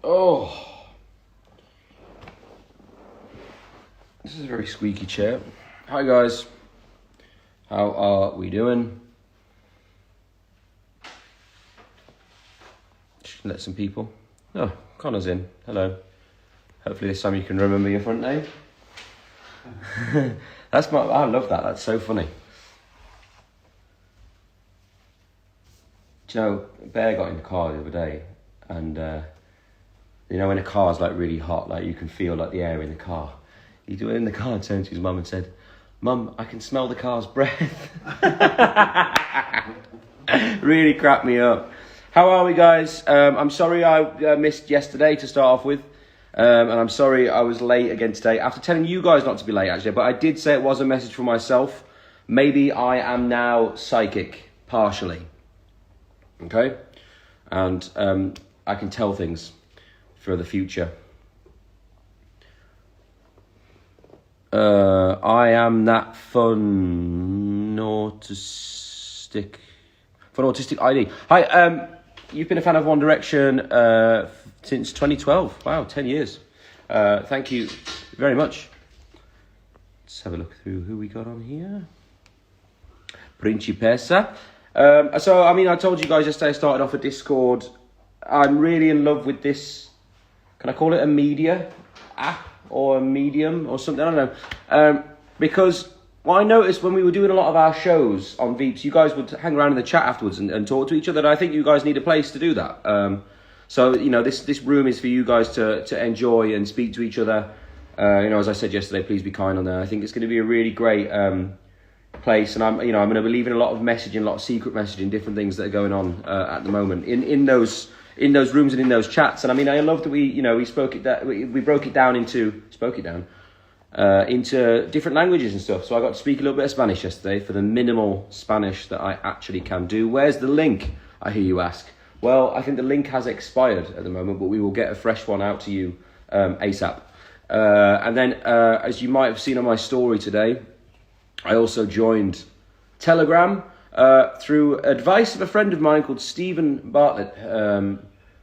Oh, this is a very squeaky chair. Hi guys, how are we doing? Just let some people. Oh, Connor's in. Hello. Hopefully this time you can remember your front name. I love that. That's so funny. Do you know, Bear got in the car the other day, and you know when a car's like really hot, like you can feel like the air in the car. He in the car turned to his mum and said, "Mum, I can smell the car's breath." Really cracked me up. How are we, guys? I'm sorry I missed yesterday to start off with, and I'm sorry I was late again today. After telling you guys not to be late, actually, but I did say it was a message for myself. Maybe I am now psychic, partially. Okay, and I can tell things for the future. I am that fun autistic ID. Hi, you've been a fan of OneDirection since 2012. Wow, 10 years. Thank you very much. Let's have a look through who we got on here. Principessa. So, I mean, I told you guys yesterday I started off a Discord. I'm really in love with this. Can I call it a media app or a medium or something? I don't know. Because what I noticed when we were doing a lot of our shows on Veeps, you guys would hang around in the chat afterwards and talk to each other. And I think you guys need a place to do that. So, you know, this room is for you guys to enjoy and speak to each other. You know, as I said yesterday, please be kind on there. I think it's going to be a really great place, and I'm going to be leaving a lot of messaging, a lot of secret messaging, different things that are going on at the moment in those rooms and in those chats. And I mean, I love that we broke it down into different languages and stuff. So I got to speak a little bit of Spanish yesterday for the minimal Spanish that I actually can do. Where's the link, I hear you ask? Well, I think the link has expired at the moment, but we will get a fresh one out to you ASAP. And then, as you might have seen on my story today, I also joined Telegram through advice of a friend of mine called Stephen Bartlett,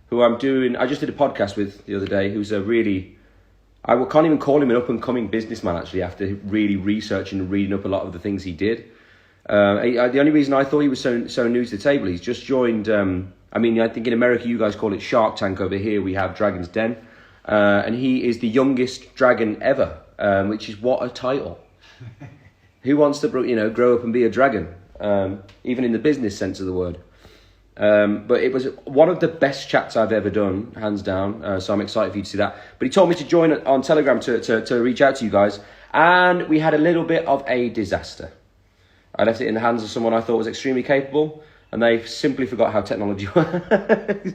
who I just did a podcast with the other day, who's a really, can't even call him an up-and-coming businessman, actually, after really researching and reading up a lot of the things he did. The only reason I thought he was so new to the table, he's just joined, I think in America you guys call it Shark Tank, over here we have Dragon's Den, and he is the youngest dragon ever, which is what a title. Who wants to, grow up and be a dragon, even in the business sense of the word? But it was one of the best chats I've ever done, hands down. So I'm excited for you to see that. But he told me to join on Telegram to reach out to you guys. And we had a little bit of a disaster. I left it in the hands of someone I thought was extremely capable, and they simply forgot how technology works.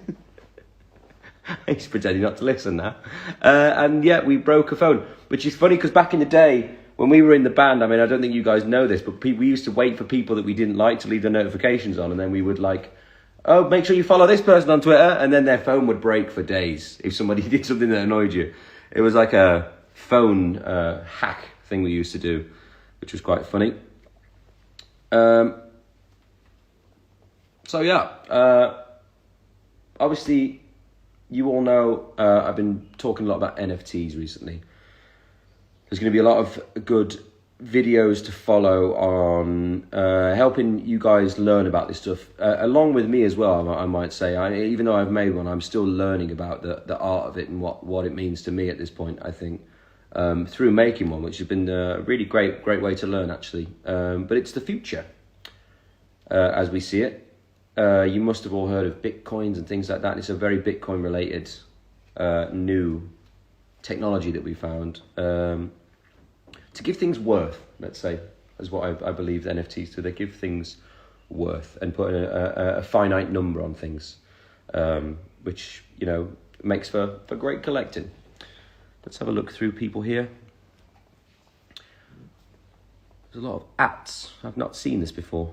He's pretending not to listen now. And yeah, we broke a phone, which is funny because back in the day, when we were in the band, I mean, I don't think you guys know this, but we used to wait for people that we didn't like to leave their notifications on, and then we would make sure you follow this person on Twitter, and then their phone would break for days if somebody did something that annoyed you. It was like a phone hack thing we used to do, which was quite funny. So yeah, obviously, you all know I've been talking a lot about NFTs recently. There's going to be a lot of good videos to follow on helping you guys learn about this stuff, along with me as well, I might say. Even though I've made one, I'm still learning about the art of it and what it means to me at this point, I think, through making one, which has been a really great way to learn, actually. But it's the future, as we see it. You must have all heard of Bitcoins and things like that. It's a very Bitcoin-related new technology that we found. To give things worth, let's say, is what I believe the NFTs do. They give things worth and put a finite number on things, which, makes for great collecting. Let's have a look through people here. There's a lot of ats. I've not seen this before.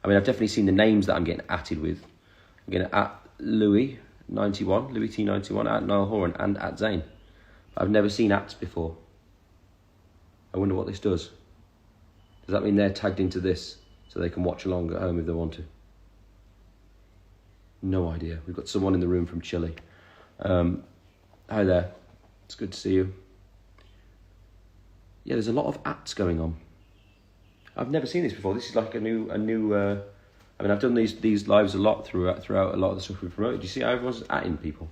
I mean, I've definitely seen the names that I'm getting atted with. I'm getting at Louis91, Louis T91, at Niall Horan, and at Zane. I've never seen ats before. I wonder what this does. Does that mean they're tagged into this so they can watch along at home if they want to? No idea. We've got someone in the room from Chile. Hi there. It's good to see you. Yeah, there's a lot of ats going on. I've never seen this before. This is like a new. I mean, I've done these lives a lot throughout a lot of the stuff we've promoted. Do you see how everyone's atting people?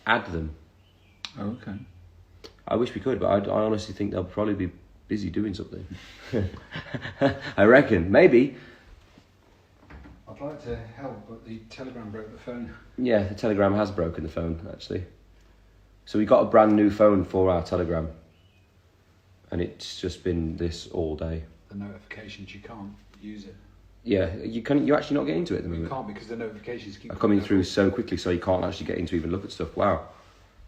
Add them. Oh, okay. I wish we could, but I honestly think they'll probably be busy doing something. I reckon, maybe. I'd like to help, but the Telegram broke the phone. Yeah, the Telegram has broken the phone, actually. So we got a brand new phone for our Telegram. And it's just been this all day. The notifications, you can't use it. Yeah, you're actually not getting into it at the moment. You can't, because the notifications keep are coming through so quickly, so you can't actually get in to even look at stuff. Wow.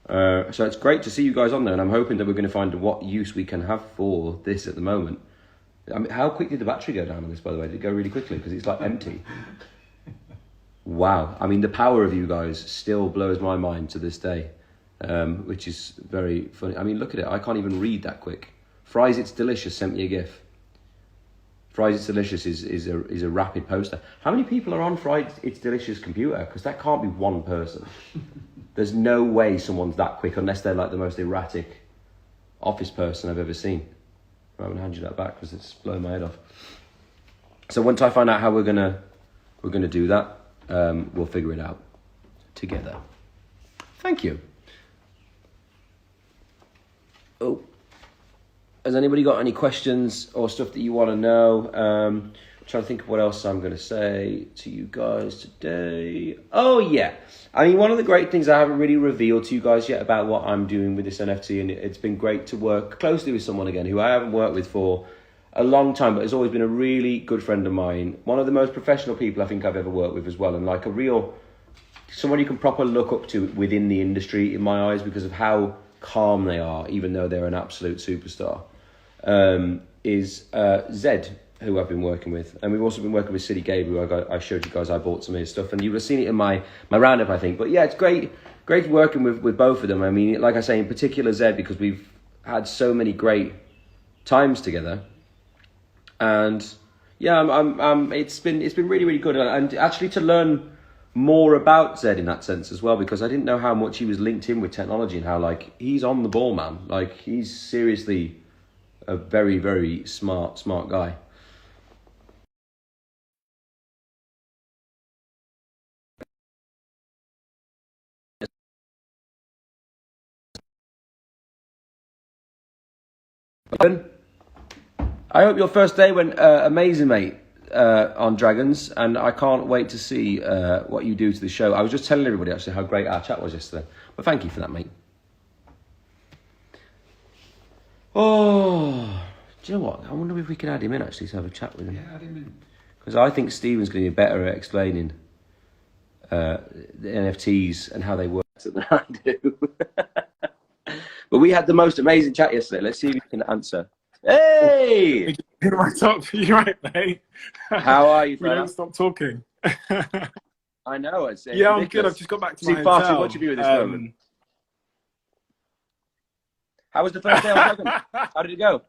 So it's great to see you guys on there, and I'm hoping that we're going to find what use we can have for this at the moment. I mean, how quick did the battery go down on this, by the way? Did it go really quickly? Because it's like empty. Wow. I mean, the power of you guys still blows my mind to this day, which is very funny. I mean, look at it. I can't even read that quick. Fries It's Delicious sent me a GIF. Fries It's Delicious is a rapid poster. How many people are on Fries It's Delicious computer? Because that can't be one person. There's no way someone's that quick unless they're like the most erratic office person I've ever seen. I'm going to hand you that back because it's blowing my head off. So once I find out how we're gonna do that, we'll figure it out together. Thank you. Oh. Has anybody got any questions or stuff that you want to know? I'm trying to think of what else I'm going to say to you guys today. Oh, yeah. I mean, one of the great things I haven't really revealed to you guys yet about what I'm doing with this NFT, and it's been great to work closely with someone again who I haven't worked with for a long time, but has always been a really good friend of mine. One of the most professional people I think I've ever worked with as well, and like a real, someone you can properly look up to within the industry in my eyes because of how calm they are, even though they're an absolute superstar. Is Zed, who I've been working with, and we've also been working with City Gabe, who I showed you guys. I bought some of his stuff, and you would have seen it in my roundup, I think. But yeah, it's great working with both of them. I mean, like I say, in particular Zed, because we've had so many great times together, and yeah, it's been really, really good, and actually to learn more about Zed in that sense as well, because I didn't know how much he was linked in with technology and how like he's on the ball, man. Like he's seriously a very, very smart guy. I hope your first day went amazing, mate, on Dragons, and I can't wait to see what you do to the show. I was just telling everybody actually how great our chat was yesterday, but thank you for that, mate. Oh, do you know what? I wonder if we can add him in actually to have a chat with him. Yeah, add him in. Because I think Stephen's going to be better at explaining the NFTs and how they work than I do. But we had the most amazing chat yesterday. Let's see if you can answer. Hey! You're right, mate. How are you, We don't stop talking. I know. It's yeah, ridiculous. I'm good. I've just got back to my See far too hotel. much of you at this moment. How was the first day on Dragon? How did it go?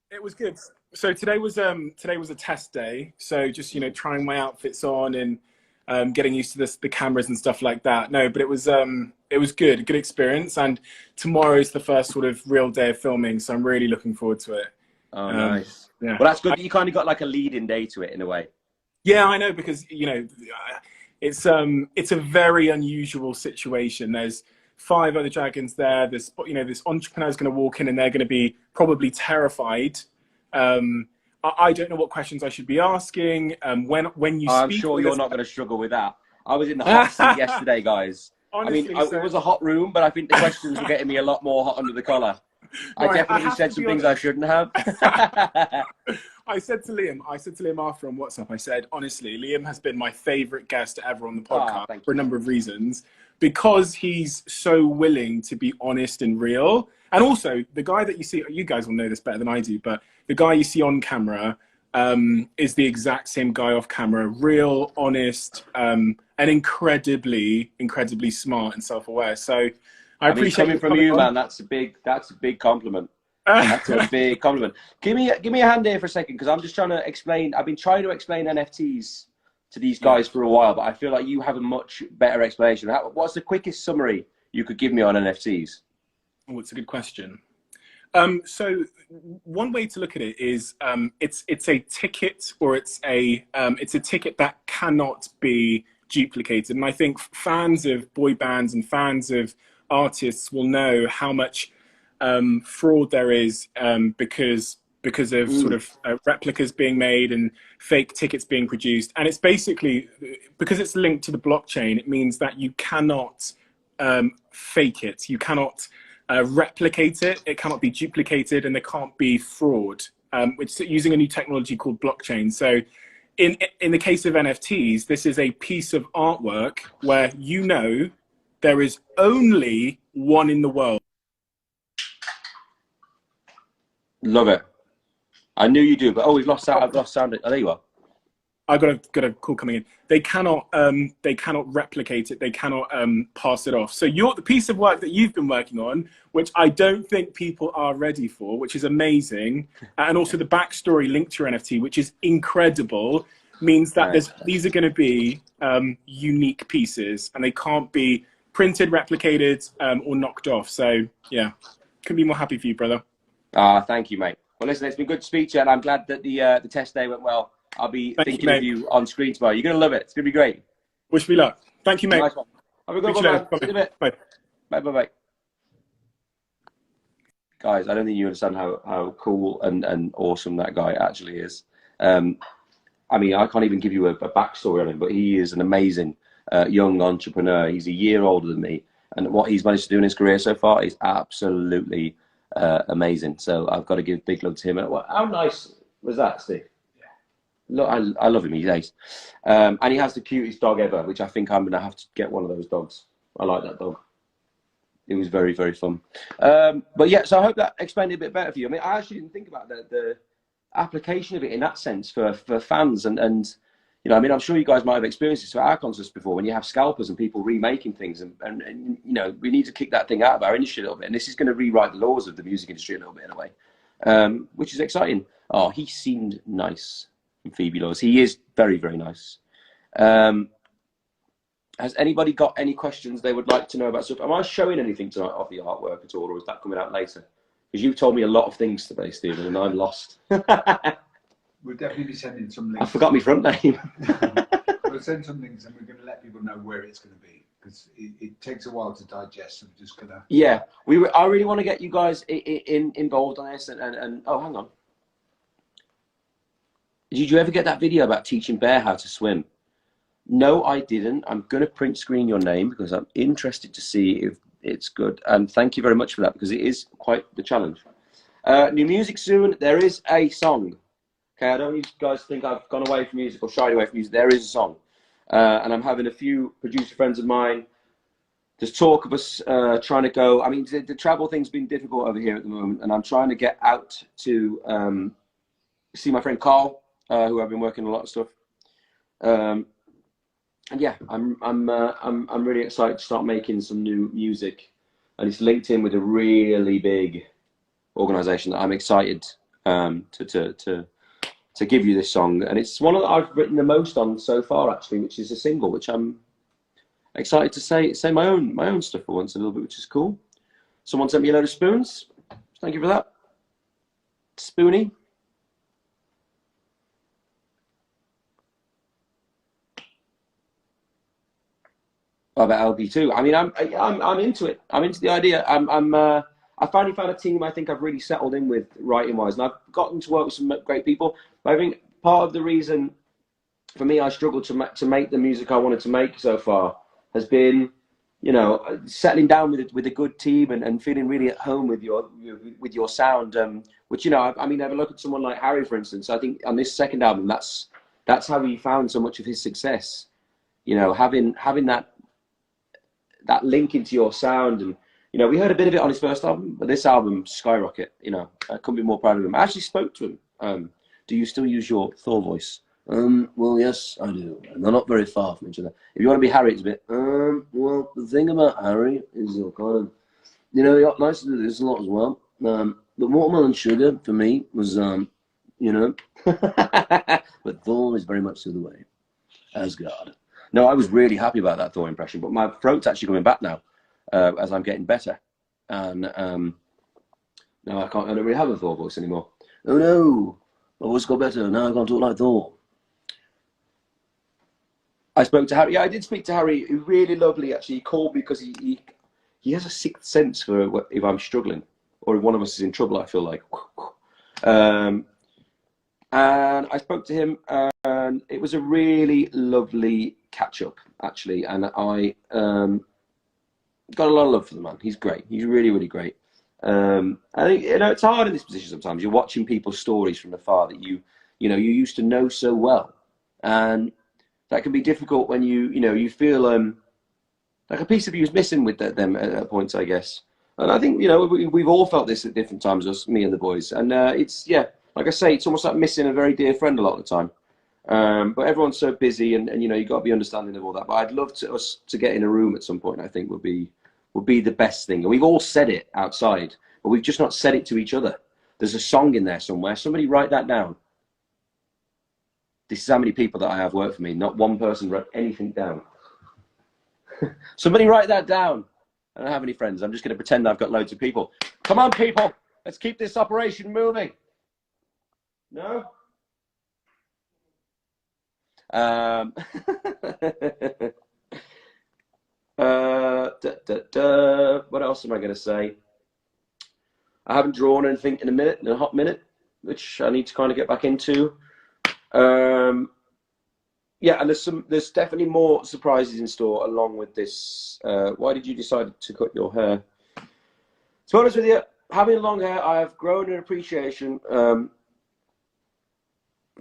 It was good. So today was a test day. So just trying my outfits on and getting used to the cameras and stuff like that. No, but it was good, a good experience. And tomorrow is the first sort of real day of filming, so I'm really looking forward to it. Oh, nice. Yeah. Well, that's good. You kind of got like a lead-in day to it in a way. Yeah, I know, because it's a very unusual situation. There's 5 other dragons there. This entrepreneur's going to walk in and they're going to be probably terrified. I don't know what questions I should be asking. When you I'm speak, sure you're not going to struggle with that. I was in the hot seat yesterday, guys. Honestly, it was a hot room, but I think the questions were getting me a lot more hot under the collar. I definitely said some things I shouldn't have. I said to Liam after on WhatsApp, I said, honestly, Liam has been my favorite guest ever on the podcast for a number of reasons, because he's so willing to be honest and real. And also the guy that you see, you guys will know this better than I do, but the guy you see on camera is the exact same guy off camera, real, honest, and incredibly smart and self-aware. So I appreciate coming from you, man. That's a big compliment. That's a big compliment. Give me a hand here for a second, because I'm just trying to explain. I've been trying to explain NFTs to these guys for a while, but I feel like you have a much better explanation. What's the quickest summary you could give me on NFTs? Oh, it's a good question. So one way to look at it is it's a ticket, or it's a ticket that cannot be duplicated. And I think fans of boy bands and fans of artists will know how much fraud there is because of sort of replicas being made and fake tickets being produced. And it's basically, because it's linked to the blockchain, it means that you cannot fake it. You cannot replicate it. It cannot be duplicated, and there can't be fraud, which is using a new technology called blockchain. So in the case of NFTs, this is a piece of artwork where there is only one in the world. Love it. I knew you do, but we've lost sound. I've lost sound. Oh, there you are. I got a call coming in. They cannot replicate it. They cannot pass it off. So the piece of work that you've been working on, which I don't think people are ready for, which is amazing, and also the backstory linked to your NFT, which is incredible, means that these are going to be unique pieces, and they can't be printed, replicated, or knocked off. So yeah, couldn't be more happy for you, brother. Thank you, mate. Well, listen, it's been good to speak to you, and I'm glad that the test day went well. I'll be thinking of you on screen tomorrow. You're going to love it. It's going to be great. Wish me luck. Thank you, mate. Nice one. Have a good one, man. See you in a bit. Bye. Bye, bye, bye. Guys, I don't think you understand how cool and awesome that guy actually is. I mean, I can't even give you a backstory on him, but he is an amazing young entrepreneur. He's a year older than me, and what he's managed to do in his career so far is absolutely amazing. So I've got to give big love to him. How nice was that, Steve? Look, I love him. He's ace. And he has the cutest dog ever, which I think I'm going to have to get one of those dogs. I like that dog. It was very, very fun. But yeah, so I hope that explained it a bit better for you. I mean, I actually didn't think about the application of it in that sense for fans. And you know, I mean, I'm sure you guys might have experienced this for our concerts before, when you have scalpers and people remaking things. And you know, we need to kick that thing out of our industry a little bit. And this is going to rewrite the laws of the music industry a little bit in a way, which is exciting. Oh, he seemed nice. Phoebe Laws. He is very, very nice. Has anybody got any questions they would like to know about stuff? Am I showing anything tonight of the artwork at all, or is that coming out later? Because you've told me a lot of things today, Stephen, and I'm lost. We'll definitely be sending some links. I forgot my front name. We'll send some links, and we're going to let people know where it's going to be, because it takes a while to digest. So we're just going to... Yeah, I really want to get you guys involved on this. And oh, hang on. Did you ever get that video about teaching Bear how to swim? No, I didn't. I'm going to print screen your name because I'm interested to see if it's good. And thank you very much for that, because it is quite the challenge. New music soon. There is a song. Okay, I don't want you guys to think I've gone away from music or shied away from music. There is a song. And I'm having a few producer friends of mine. There's talk of us trying to go. I mean, the travel thing's been difficult over here at the moment, and I'm trying to get out to see my friend Carl, who I've been working a lot of stuff. And yeah, I'm really excited to start making some new music, and it's linked in with a really big organization that I'm excited to give you this song, and it's one that I've written the most on so far, actually, which is a single, which I'm excited to say my own stuff for once a little bit, which is cool. Someone sent me a load of spoons. Thank you for that, Spoonie. About LB2. I mean, I'm into it. I'm into the idea. I finally found a team I think I've really settled in with writing wise, and I've gotten to work with some great people. But I think part of the reason for me I struggled to make the music I wanted to make so far has been, you know, settling down with a good team and feeling really at home with your sound. Which, you know, I mean, have a look at someone like Harry, for instance. I think on this second album, that's how he found so much of his success. You know, having that link into your sound. And you know, we heard a bit of it on his first album, but this album, skyrocket. You know, I couldn't be more proud of him. I actually spoke to him. Do you still use your Thor voice? Well, yes, I do. And they're not very far from each other. If you want to be Harry, it's a bit, well, the thing about Harry is you're kind of, you know, you're nice to do this a lot as well. But Watermelon Sugar, for me, was, you know, but Thor is very much the other way. Asgard. No, I was really happy about that Thor impression, but my throat's actually coming back now as I'm getting better. And no, I don't really have a Thor voice anymore. Oh no, my voice got better. Now I can't talk like Thor. I spoke to Harry. Yeah, I did speak to Harry. Really lovely, actually. He called me because he has a sixth sense for if I'm struggling or if one of us is in trouble, I feel like. And I spoke to him, and it was a really lovely catch-up, actually. And I got a lot of love for the man. He's great. He's really, really great. I think, it's hard in this position sometimes. You're watching people's stories from afar that you used to know so well. And that can be difficult when you feel like a piece of you is missing with them at points, I guess. And I think we've all felt this at different times, us, me and the boys. And it's like I say, it's almost like missing a very dear friend a lot of the time. But everyone's so busy, and you've got to be understanding of all that. But I'd love us to get in a room at some point. I think would be the best thing. And we've all said it outside, but we've just not said it to each other. There's a song in there somewhere. Somebody write that down. This is how many people that I have work for me. Not one person wrote anything down. Somebody write that down. I don't have any friends. I'm just going to pretend I've got loads of people. Come on, people. Let's keep this operation moving. No? What else am I going to say? I haven't drawn anything in a hot minute, which I need to kind of get back into. Yeah, and there's definitely more surprises in store along with this. Why did you decide to cut your hair? To be honest with you, having long hair, I have grown an appreciation for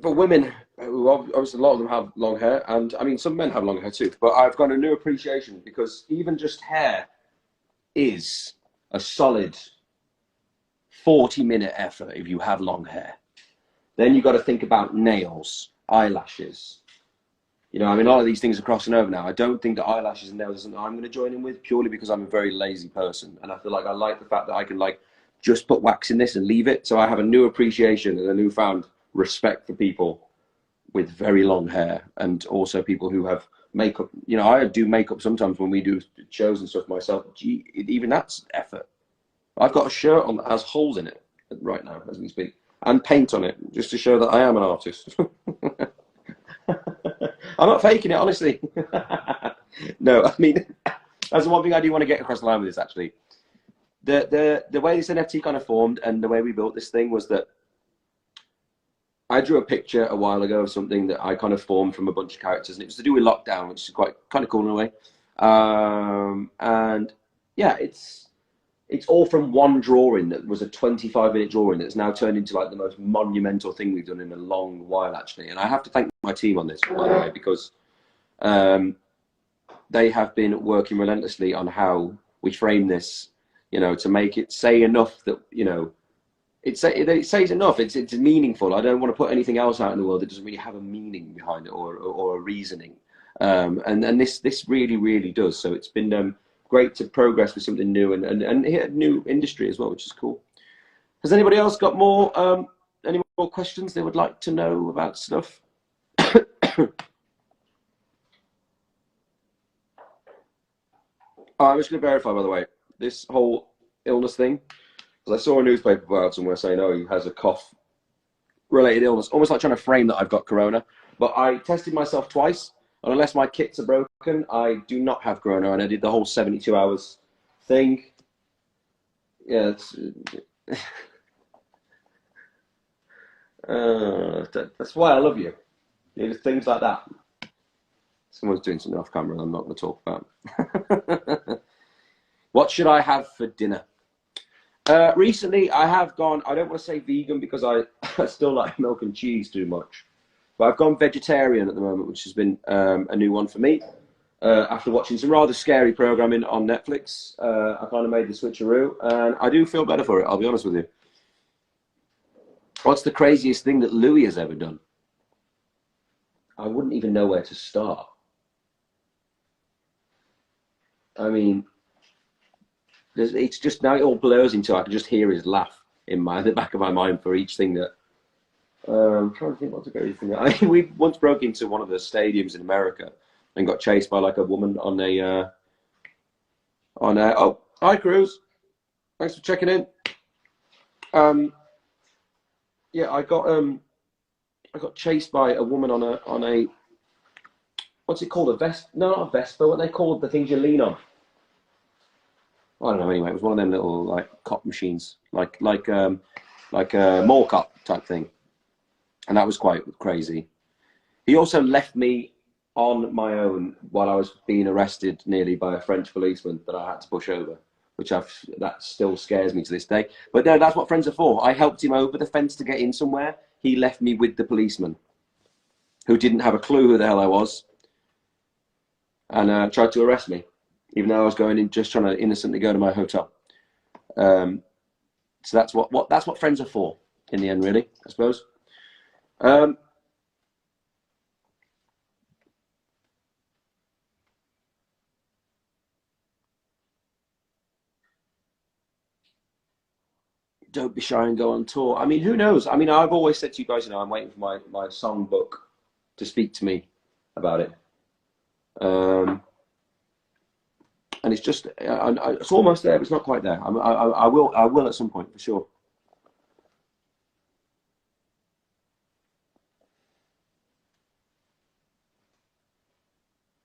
women. Obviously, a lot of them have long hair, and I mean, some men have long hair too. But I've got a new appreciation because even just hair is a solid 40-minute effort if you have long hair. Then you've got to think about nails, eyelashes. I mean, a lot of these things are crossing over now. I don't think that eyelashes and nails is something I'm going to join in with purely because I'm a very lazy person. And I feel like I like the fact that I can just put wax in this and leave it. So I have a new appreciation and a newfound respect for people with very long hair, and also people who have makeup. I do makeup sometimes when we do shows and stuff myself. Gee, even that's effort. I've got a shirt on that has holes in it right now as we speak, and paint on it just to show that I am an artist. I'm not faking it, honestly. No, I mean, that's the one thing I do want to get across the line with this, actually. The way this NFT kind of formed and the way we built this thing was that I drew a picture a while ago of something that I kind of formed from a bunch of characters, and it was to do with lockdown, which is quite kind of cool in a way. And yeah, it's all from one drawing that was a 25-minute drawing that's now turned into the most monumental thing we've done in a long while, actually. And I have to thank my team on this, by the way, because they have been working relentlessly on how we frame this, to make it say enough that, it says enough. It's meaningful. I don't want to put anything else out in the world that doesn't really have a meaning behind it or a reasoning. And this really, really does. So it's been great to progress with something new and hit a new industry as well, which is cool. Has anybody else got any more questions they would like to know about stuff? I'm just going to verify, by the way, this whole illness thing, because I saw a newspaper out somewhere saying, oh, he has a cough-related illness, almost like trying to frame that I've got corona. But I tested myself twice, and unless my kits are broken, I do not have corona, and I did the whole 72 hours thing. Yeah, that's why I love you. Things like that. Someone's doing something off camera I'm not going to talk about. What should I have for dinner? Recently, I have gone, I don't want to say vegan because I still like milk and cheese too much. But I've gone vegetarian at the moment, which has been a new one for me. After watching some rather scary programming on Netflix, I kind of made the switcheroo, and I do feel better for it, I'll be honest with you. What's the craziest thing that Louis has ever done? I wouldn't even know where to start. I mean, it's just now it all blurs into I can just hear his laugh in the back of my mind for each thing that I'm trying to think what's a great thing. I think we once broke into one of the stadiums in America and got chased by like a woman on a. Oh, hi, Cruz. Thanks for checking in. Yeah, I got chased by a woman on a what's it called? A Vespa? No, not a Vespa. What are they called? The things you lean on. I don't know. Anyway, it was one of them little like cop machines, like a mall cop type thing, and that was quite crazy. He also left me on my own while I was being arrested nearly by a French policeman that I had to push over, which that still scares me to this day. But no, that's what friends are for. I helped him over the fence to get in somewhere. He left me with the policeman, who didn't have a clue who the hell I was, and tried to arrest me, even though I was going in just trying to innocently go to my hotel. So that's what friends are for in the end, really, I suppose. Don't be shy and go on tour. I mean, who knows? I mean, I've always said to you guys, I'm waiting for my song book to speak to me about it. And it's just, it's almost there, but it's not quite there. I will at some point, for sure.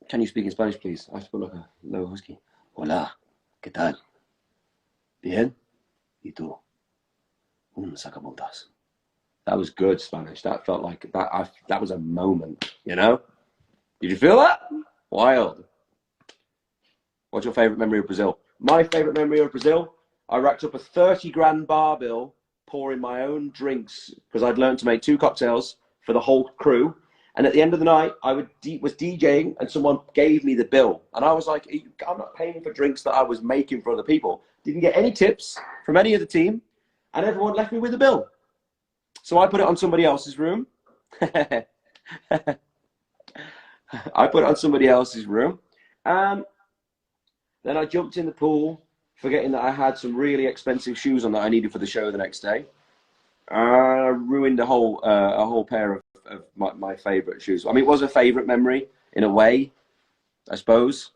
Can you speak in Spanish, please? I spoke like a low husky. Hola, ¿qué tal? Bien? ¿Y tú? Sacapuntas. That was good Spanish. That felt like that was a moment, you know? Did you feel that? Wild. What's your favorite memory of Brazil? My favorite memory of Brazil, I racked up a 30 grand bar bill pouring my own drinks because I'd learned to make 2 cocktails for the whole crew. And at the end of the night, I was DJing and someone gave me the bill. And I was like, I'm not paying for drinks that I was making for other people. Didn't get any tips from any of the team. And everyone left me with the bill. So I put it on somebody else's room. I put it on somebody else's room. Then I jumped in the pool, forgetting that I had some really expensive shoes on that I needed for the show the next day. I ruined a whole pair of my favourite shoes. I mean, it was a favourite memory in a way, I suppose.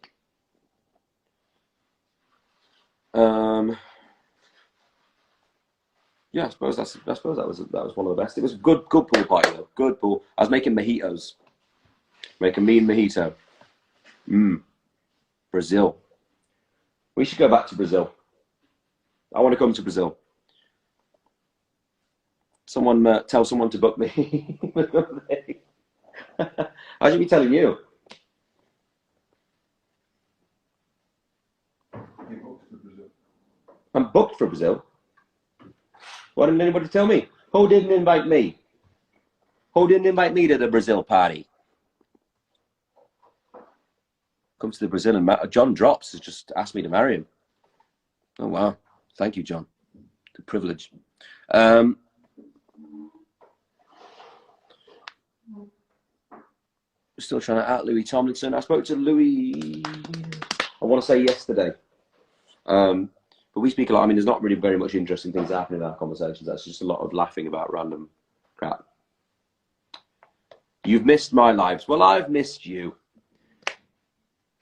Yeah, I suppose that was one of the best. It was good pool party though. Good pool. I was making mojitos. Make a mean mojito. Brazil. We should go back to Brazil. I want to come to Brazil. Someone tell someone to book me. I should be telling you. I'm booked for Brazil. Why didn't anybody tell me? Who didn't invite me? Who didn't invite me to the Brazil party? Come to the Brazil and John Drops has just asked me to marry him. Oh wow! Thank you, John. The privilege. Still trying to out Louis Tomlinson. I spoke to Louis. I want to say yesterday. But we speak a lot. I mean, there's not really very much interesting things happening in our conversations. That's just a lot of laughing about random crap. You've missed my lives. Well, I've missed you.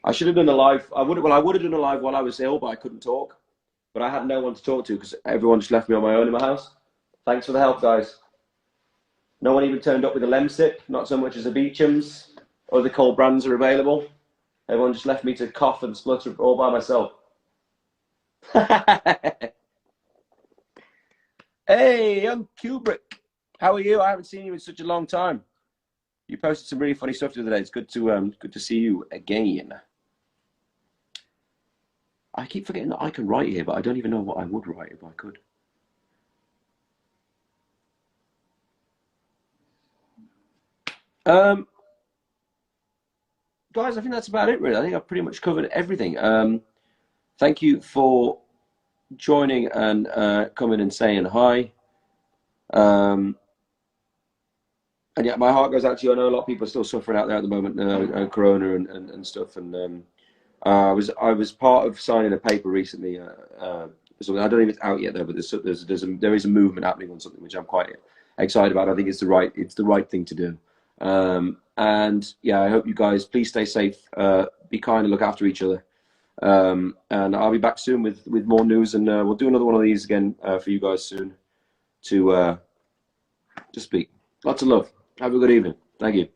I should have done a live. I would have done a live while I was ill, but I couldn't talk. But I had no one to talk to because everyone just left me on my own in my house. Thanks for the help, guys. No one even turned up with a Lemsip, not so much as a Beecham's. Other cold brands are available. Everyone just left me to cough and splutter all by myself. Hey, young Kubrick. How are you? I haven't seen you in such a long time. You posted some really funny stuff the other day. It's good to see you again. I keep forgetting that I can write here, but I don't even know what I would write if I could. Guys, I think that's about it, really. I think I've pretty much covered everything. Thank you for joining and coming and saying hi. And yeah, my heart goes out to you. I know a lot of people are still suffering out there at the moment, Corona and stuff. And I was part of signing a paper recently. So I don't know if it's out yet though, but there is a movement happening on something which I'm quite excited about it. I think it's the right thing to do. And yeah, I hope you guys please stay safe, be kind, and look after each other. And I'll be back soon with more news, and we'll do another one of these again for you guys soon to speak. Lots of love. Have a good evening. Thank you.